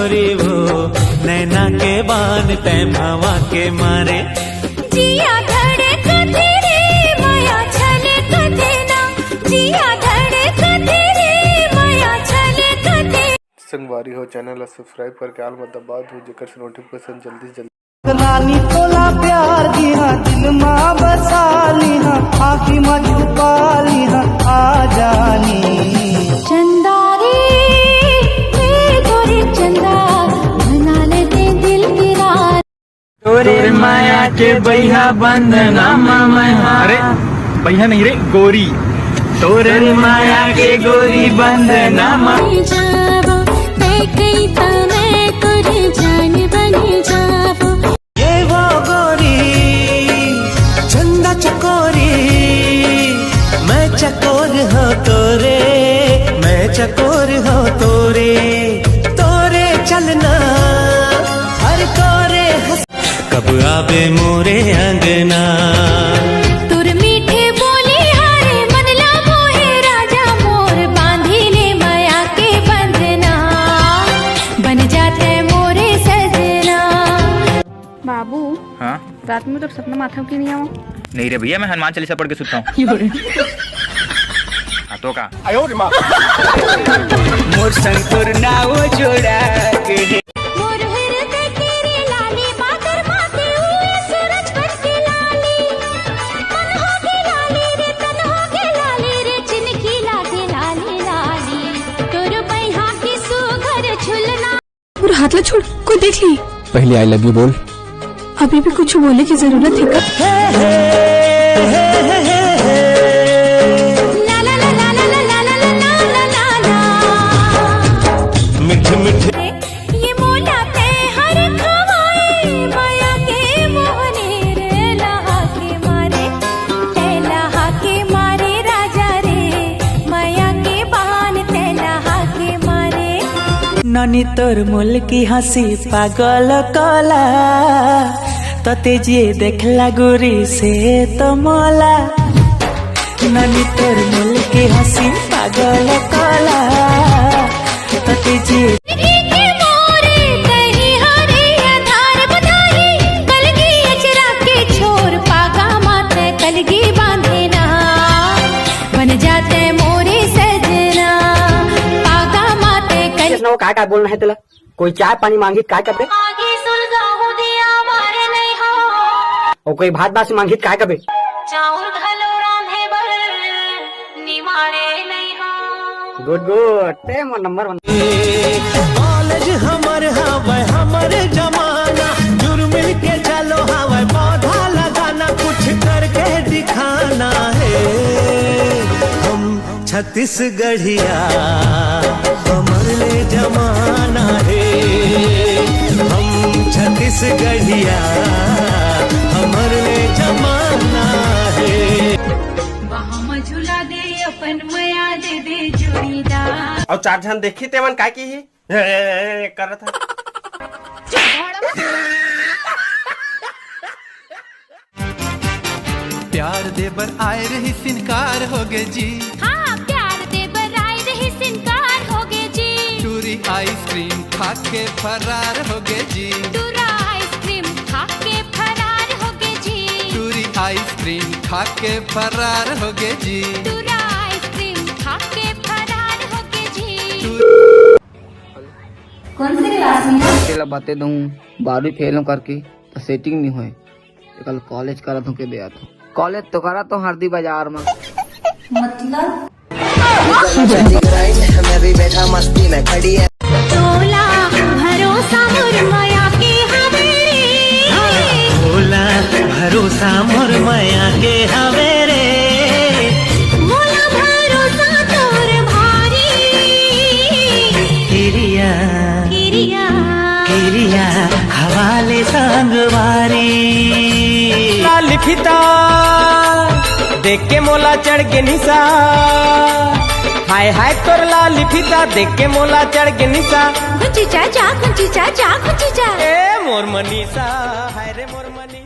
गोरी वो नैना के बान तैम हवा के मारे जिया धड़कते रे माया छले कथे ना जिया धड़कते रे माया छले कथे। संगवारी हो चैनल सब्सक्राइब करके आल मत दबा दो जेकर से नोटिफिकेशन जल्दी से जल्दी। रानी तोला प्यार दिया दिल माँ बसा लिहा आखी माँ छुपा लिहा आ जानी चंदारी गोरे चंदा बना लेते दिल की रात। तोरे माया के बैहा बंधना मैं अरे बैहा नहीं रे गोरी तोरे माया के गोरी बंधना जाबो मैं कहीं तो मैं तोरे जान बनी जाबो। ये वो गोरी चंदा चकोरी मैं चकोर हो तोरे मैं चकोर हो तोरे तोरे चलना हर कोरे हंस कब आवे मोरे अंगना तुर मीठे बोले हारे मनला मोहे राजा मोर बांधी ले माया के बंधना बन जाते मोरे सजना। बाबू हाँ रात में तो सपना माथा क्यों नहीं आवा? नहीं रे भैया मैं हनुमान चालीसा पढ़ के सुनता हूँ। हाँ तो का मोर संतुर नाव जोड़ा के मोर हृदय तेरे लाली बादर माथे हुए सूरज बन के लाली मन हो के लाली रे तन हो के लाली रे चिनकी लागे लाली लाली तोर बैहा की सुघर झुलना। पूरा हाथ ला छोड़ कोई देख ली। पहले आई लव यू बोल। अभी भी कुछ बोलने की जरूरत है क्या? ला ला ला ला ला ला ला ला ला ला ला मिठ मिठ ये मोला ते हर खवाए माया के मोहने रे लहा के मारे ते लहा के मारे राजा रे माया के बान ते लहा के मारे। नानी तोर मुल की हंसी पागल कला तते जे देखला गोरी से तो मोला नानी तोर मुल की हंसी पागल कला तते जे के मोरे कहीं हरे आधार बधाई कलगी अचरा के छोर पागा माथे कलगी बांधे ना बन जाते मोरे सजना पागा माथे कल काय बोलना है तुला कोई चाय पानी मांगी काय कबे आगे सुलगाहू दिया मारे नहीं हो और कोई भात बासी मांगी काय कबे चाउर घलो रांधे बर निवाड़े नहीं हो। गुड गुड ते मोर नंबर 1। कॉलेज हमर हवे हमर जमाना जुर मिल के चलो हवे पौधा लगाना कुछ करके दिखाना है हम छत्तीसगढ़िया हमर ले जमाना है हम छत्तीसगढ़िया हमर ले जमाना है। वहाँ मझुला दे अपन मया दे दे जोड़ीदार। और चार जन देखी तेमन काय की ही कर था प्यार देबर आए रही सिनकार हो गए जी हाँ प्यार दे बराई रही सिनकार हो गए जी चूरी आइसक्रीम खा के फरार हो गए जी दूरा आइसक्रीम खा के फरार हो गए जी चूरी आइसक्रीम खा के फरार हो गए जी दूरा आइसक्रीम खा के फरार हो गए जी। कौन सी क्लास में है? तेला बातें दूं 12वीं फेल करके तो सेटिंग नहीं हुए कल कॉलेज करा तो के दे आता कॉलेज तो करा तो हरदी बाजार में मतलब मैं भी बैठा मस्ती में खड़ी है तोला भरोसा मोर माया के हवेरे भोला भरोसा मोर माया के हवे रे मोला भरोसा तोर भारी किरिया किरिया किरिया हवाले संगवारी लाल फिता देख के मोला चढ़ के निशा हाय हाय तोर लाल फिता देख के मोला चढ़ के निशा गुंची चाचा गुंची चाचा गुंची चा ए मोर मनीषा हाय रे मोर मनी